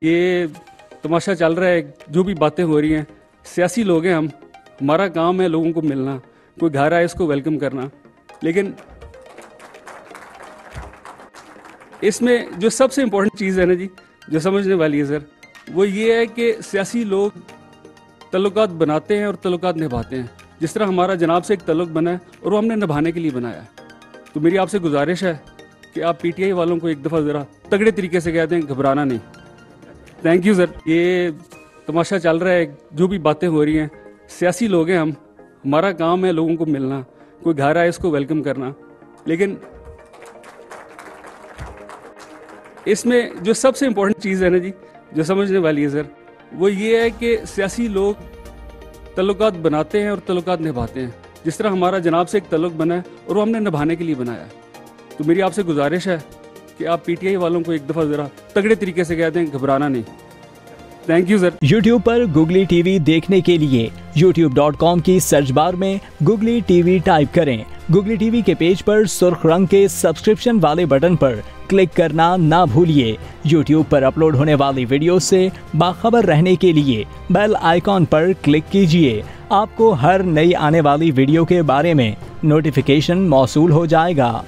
ये तमाशा चल रहा है, जो भी बातें हो रही हैं, सियासी लोग हैं हम, हमारा काम है लोगों को मिलना, कोई घर आए इसको वेलकम करना। लेकिन इसमें जो सबसे इम्पोर्टेंट चीज़ है ना जी, जो समझने वाली है सर, वो ये है कि सियासी लोग तल्लुकात बनाते हैं और तल्लुकात निभाते हैं। जिस तरह हमारा जनाब से एक तल्लुक बना है और वो हमने निभाने के लिए बनाया है। तो मेरी आपसे गुजारिश है कि आप पीटीआई वालों को एक दफ़ा ज़रा तगड़े तरीके से कहते हैं, घबराना नहीं। Thank you sir. ये तमाशा चल रहा है, जो भी बातें हो रही हैं, सियासी लोग हैं हम, हमारा काम है लोगों को मिलना, कोई घर आए इसको वेलकम करना। लेकिन इसमें जो सबसे इम्पोर्टेंट चीज़ है ना जी, जो समझने वाली है सर, वो ये है कि सियासी लोग तल्लुकात बनाते हैं और तल्लुकात निभाते हैं। जिस तरह हमारा जनाब से एक तल्लुक बना है और वो हमने निभाने के लिए बनाया है। तो मेरी आपसे गुजारिश है कि आप पीटीआई वालों को एक दफ़ा ज़रा तगड़े तरीके से कहते हैं, घबराना नहीं। Thank you sir. YouTube पर गुगली टीवी देखने के लिए youtube.com की सर्च बार में गुगली टीवी टाइप करें। गुगली टीवी के पेज पर सुर्ख रंग के सब्सक्रिप्शन वाले बटन पर क्लिक करना ना भूलिए। YouTube पर अपलोड होने वाली वीडियो से बाखबर रहने के लिए बेल आइकॉन पर क्लिक कीजिए। आपको हर नई आने वाली वीडियो के बारे में नोटिफिकेशन मौसूल हो जाएगा।